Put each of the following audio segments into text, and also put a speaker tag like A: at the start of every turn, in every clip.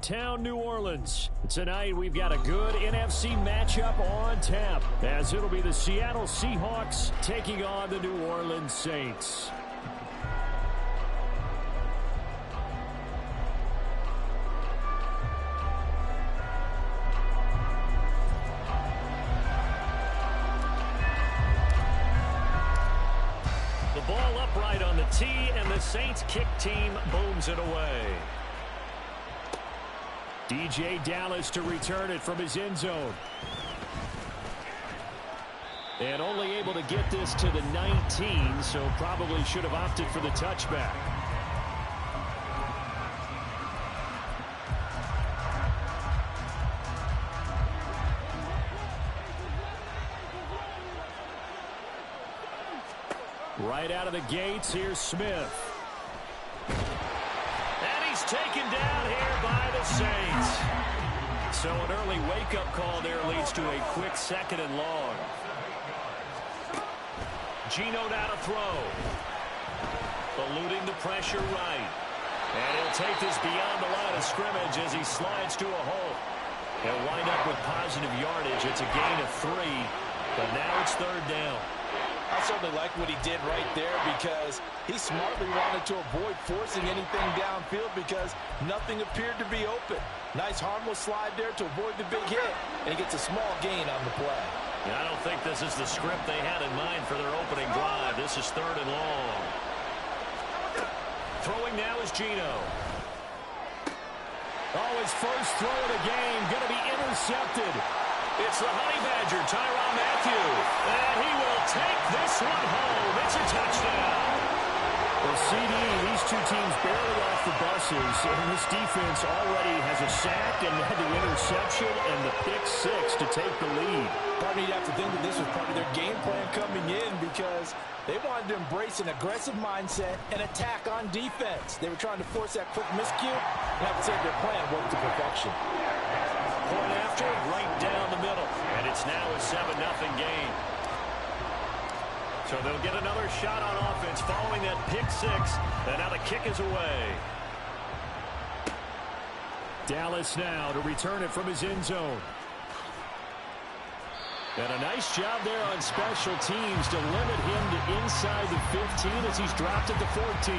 A: downtown New Orleans. Tonight, we've got a good NFC matchup on tap, as it'll be the Seattle Seahawks taking on the New Orleans Saints. The ball upright on the tee, and the Saints kick team booms it away. DJ Dallas to return it from his end zone. And only able to get this to the 19, so probably should have opted for the touchback. Right out of the gates, here's Smith. And he's taken down here by the Saints. So an early wake-up call there leads to a quick 2nd and long. Geno now to throw. Eluding the pressure right. And he'll take this beyond the line of scrimmage as he slides to a hole. He'll wind up with positive yardage. It's a gain of 3, but now it's 3rd down.
B: I certainly like what he did right there because he smartly wanted to avoid forcing anything downfield because nothing appeared to be open. Nice harmless slide there to avoid the big hit, and he gets a small gain on the play.
A: I don't think this is the script they had in mind for their opening drive. This is 3rd and long. Throwing now is Geno. Oh, his first throw of the game going to be intercepted. It's the Honey Badger, Tyrann Mathieu. And he will take this one home. It's a touchdown. Well, CD, these two teams barely off the buses, and this defense already has a sack and had the interception and the pick 6 to take the lead.
B: Probably you'd have to think that this was part of their game plan coming in because they wanted to embrace an aggressive mindset and attack on defense. They were trying to force that quick miscue, and I would say their plan worked to perfection.
A: Point after, right down the middle, and it's now a 7-0 game. So they'll get another shot on offense following that pick 6, and now the kick is away. Dallas now to return it from his end zone. And a nice job there on special teams to limit him to inside the 15 as he's dropped at the 14.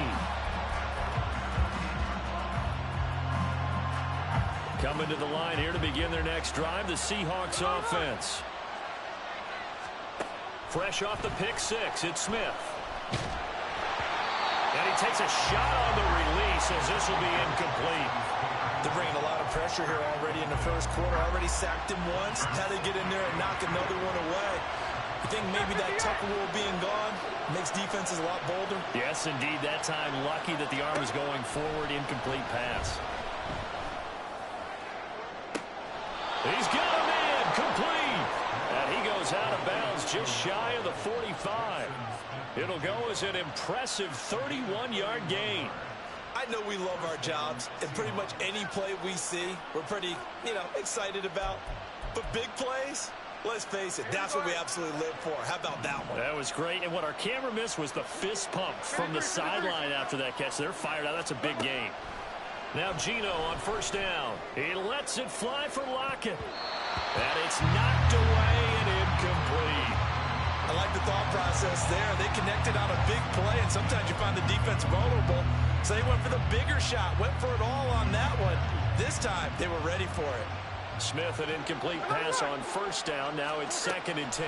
A: Coming to the line here to begin their next drive, the Seahawks offense. Fresh off the pick 6, it's Smith. And he takes a shot on the release as this will be incomplete.
B: They're bringing a lot of pressure here already in the first quarter. Already sacked him once. Now they get in there and knock another one away. You think maybe that tucker rule being gone makes defenses a lot bolder?
A: Yes, indeed. That time lucky that the arm was going forward. Incomplete pass. He's got a man. Complete. And he goes out of bounds just shy of the 45. It'll go as an impressive 31-yard gain.
B: I know we love our jobs, and pretty much any play we see, we're pretty, excited about. But big plays, let's face it, that's what we absolutely live for. How about that one?
A: That was great. And what our camera missed was the fist pump from the sideline after that catch. They're fired out. That's a big gain. Now Geno on 1st down. He lets it fly for Lockett. And it's knocked away and incomplete.
B: I like the thought process there. They connected on a big play, and sometimes you find the defense vulnerable. So they went for the bigger shot, went for it all on that one. This time, they were ready for it.
A: Smith, an incomplete pass on 1st down. Now it's 2nd and 10.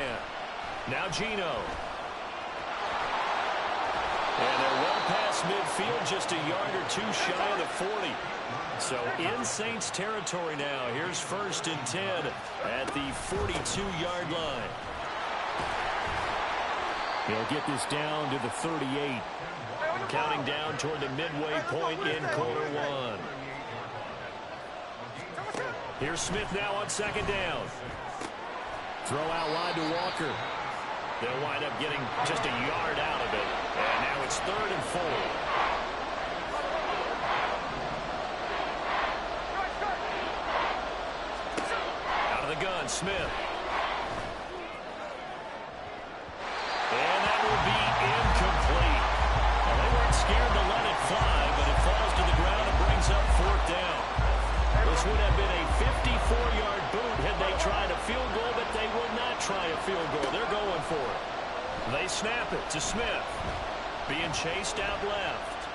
A: Now Geno. And they're well past midfield, just a yard or 2 shy of the 40. So in Saints territory now. Here's 1st and 10 at the 42-yard line. He'll get this down to the 38. Counting down toward the midway point in quarter 1. Here's Smith now on 2nd down. Throw out wide to Walker. They'll wind up getting just a yard out of it. And now it's 3rd and 4. Out of the gun, Smith. And that will be incomplete. Well, they weren't scared to let it fly, but it falls to the ground and brings up 4th down. would have been a 54-yard boot had they tried a field goal, but they will not try a field goal. They're going for it. They snap it to Smith. Being chased out left.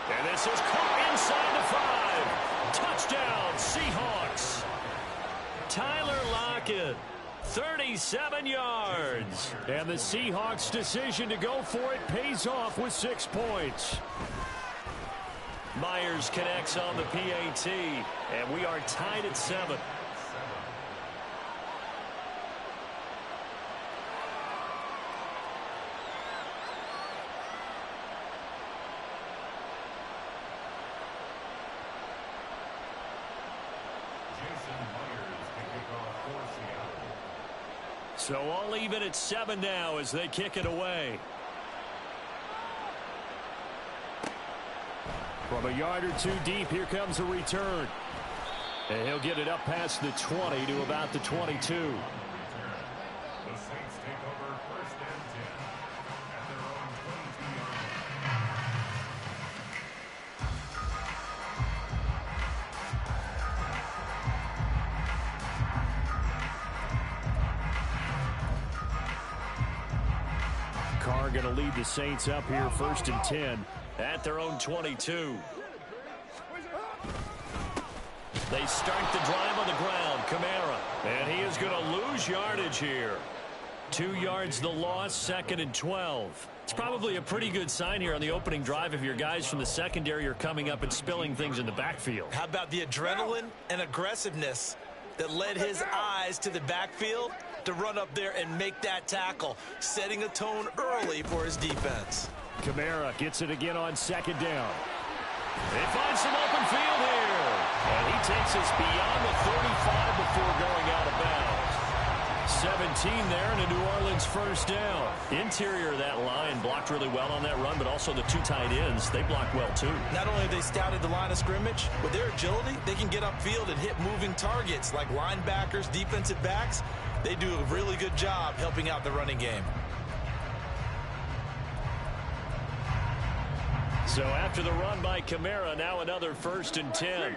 A: And this is caught inside the 5. Touchdown, Seahawks. Tyler Lockett, 37 yards. And the Seahawks' decision to go for it pays off with 6 points. Myers connects on the PAT, and we are tied at 7. So all even at 7 now as they kick it away. From a yard or 2 deep, here comes a return. And he'll get it up past the 20 to about the 22.
C: The Saints take over 1st and 10 at their own 22-yard line.
A: Carr going to lead the Saints up here 1st and 10 at their own 22. They start the drive on the ground. Kamara. And he is going to lose yardage here. 2 yards the loss, 2nd and 12. It's probably a pretty good sign here on the opening drive if your guys from the secondary are coming up and spilling things in the backfield.
B: How about the adrenaline and aggressiveness that led his eyes to the backfield to run up there and make that tackle, setting a tone early for his defense.
A: Kamara gets it again on 2nd down. They find some open field here. And he takes us beyond the 35 before going out of bounds. 17 there and a New Orleans 1st down. Interior of that line blocked really well on that run, but also the 2 tight ends, they blocked well too.
B: Not only have they scouted the line of scrimmage, with their agility, they can get upfield and hit moving targets like linebackers, defensive backs. They do a really good job helping out the running game.
A: So after the run by Kamara, now another 1st and 10.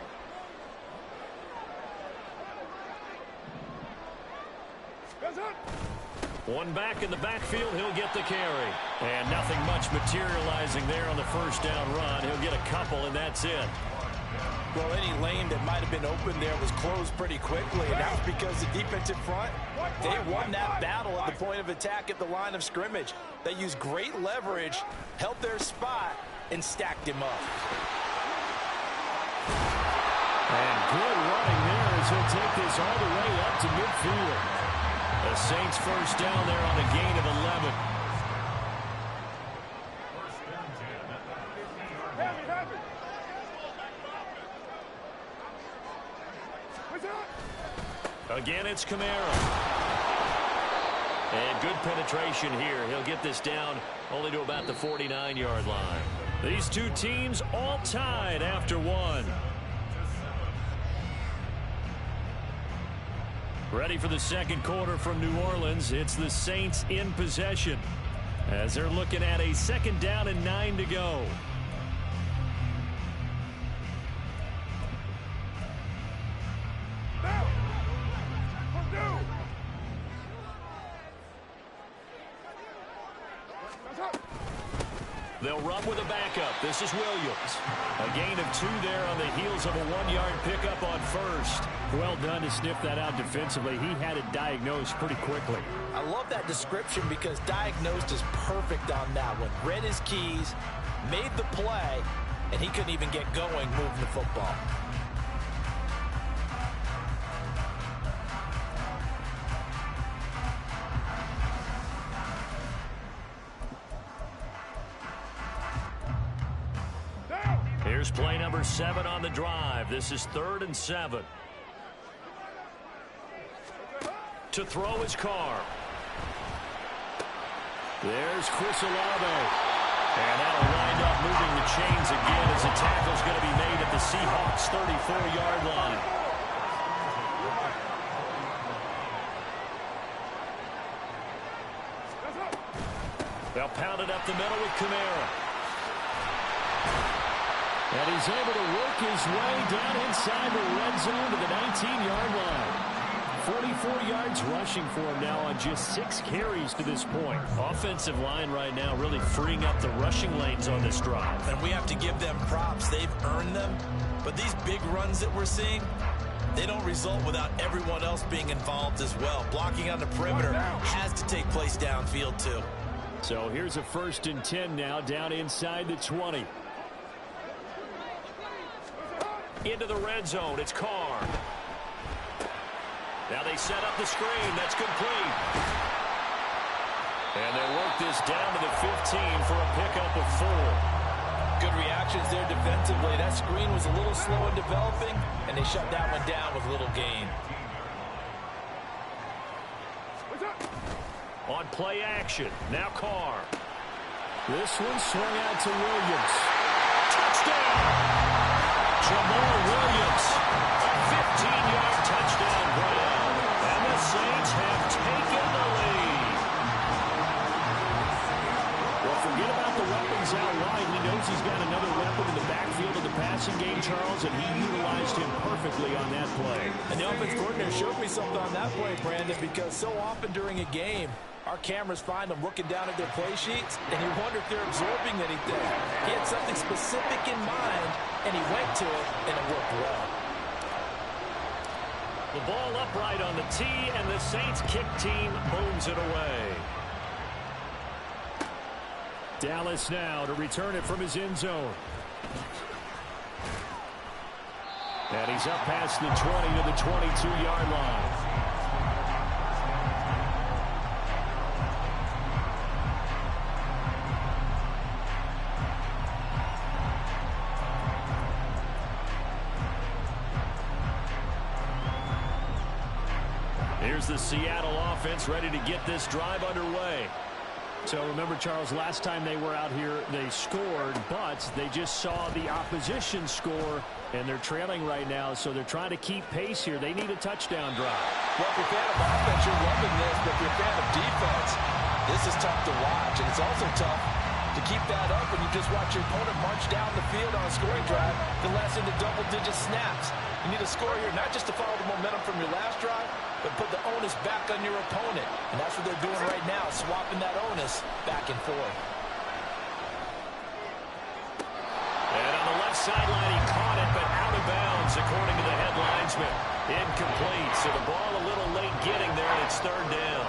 A: One back in the backfield, he'll get the carry. And nothing much materializing there on the 1st down run. He'll get a couple, and that's it.
B: Well, any lane that might have been open there was closed pretty quickly, and that's because the defensive front, they won that battle at the point of attack at the line of scrimmage. They used great leverage, held their spot, and stacked him up.
A: And good running there as he'll take this all the way up to midfield. The Saints 1st down there on a gain of 11. Again, it's Kamara. And good penetration here. He'll get this down only to about the 49-yard line. These two teams all tied after 1. Ready for the 2nd quarter from New Orleans. It's the Saints in possession as they're looking at a 2nd down and 9 to go. They'll run with a backup. This is Williams. A gain of 2 there on the heels of a 1-yard pickup on 1st. Well done to sniff that out defensively. He had it diagnosed pretty quickly.
B: I love that description because diagnosed is perfect on that one. Read his keys, made the play, and he couldn't even get going moving the football.
A: Here's play number 7 on the drive. This is 3rd and 7. To throw his Carr. There's Chris Olave. And that'll wind up moving the chains again as the tackle's going to be made at the Seahawks' 34-yard line. They'll pound it up the middle with Kamara. And he's able to work his way down inside the red zone to the 19-yard line. 44 yards rushing for him now on just 6 carries to this point.
D: Offensive line right now really freeing up the rushing lanes on this drive.
B: And we have to give them props. They've earned them. But these big runs that we're seeing, they don't result without everyone else being involved as well. Blocking on the perimeter has to take place downfield too.
A: So here's a 1st and 10 now down inside the 20.
D: Into the red zone. It's Carr. Now they set up the screen. That's complete.
A: And they work this down to the 15 for a pickup of 4.
B: Good reactions there defensively. That screen was a little slow in developing, and they shut that one down with little gain.
D: On play action. Now Carr.
A: This one swung out to Williams.
D: Touchdown! Jamal Williams. A 15-yard touchdown grab. And the Saints have taken the lead.
A: Well, forget about the weapons out wide. He knows he's got another weapon in the backfield of the passing game, Charles, and he utilized him perfectly on that play.
B: And the offense coordinator showed me something on that play, Brandon, because so often during a game, our cameras find them looking down at their play sheets, and you wonder if they're absorbing anything. He had something specific in mind, and he went to it, and it worked well.
D: The ball upright on the tee, and the Saints kick team owns it away.
A: Dallas now to return it from his end zone. And he's up past the 20 to the 22-yard line. Here's the Seattle offense ready to get this drive underway. So remember, Charles, last time they were out here, they scored, but they just saw the opposition score, and they're trailing right now, so they're trying to keep pace here. They need a touchdown drive.
B: Well, if you're a fan of offense, you're loving this, but if you're a fan of defense, this is tough to watch, and it's also tough to keep that up when you just watch your opponent march down the field on a scoring drive to less into double-digit snaps. You need a score here, not just to follow the momentum from your last drive, but put the onus back on your opponent. And that's what they're doing right now, swapping that onus back and forth.
D: And on the left sideline, he caught it, but out of bounds, according to the head linesman. Incomplete, so the ball a little late getting there, and it's 3rd down.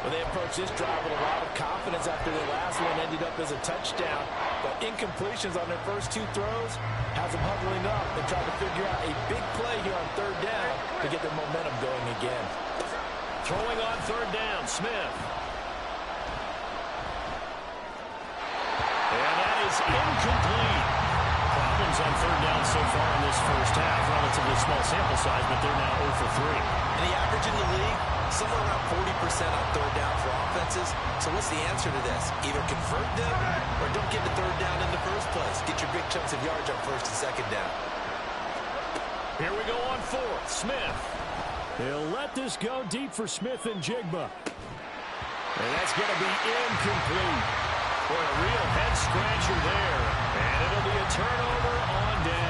B: Well, they approached this drive with a lot of confidence after their last one ended up as a touchdown. But incompletions on their first 2 throws has them huddling up and trying to figure out a big play here on 3rd down to get their momentum going again.
D: Throwing on 3rd down, Smith. And that is incomplete. Problems on 3rd down so far in this first half. Relatively small sample size, but they're now 0 for 3.
B: And the average in the league, somewhere around 40% on 3rd down for offenses. So what's the answer to this? Either convert them or don't get to 3rd down in the first place. Get your big chunks of yards on 1st and 2nd down.
D: Here we go on 4th. Smith.
A: They'll let this go deep for Smith and Jigba.
D: And that's going to be incomplete. For a real head scratcher there. And it'll be a turnover on down.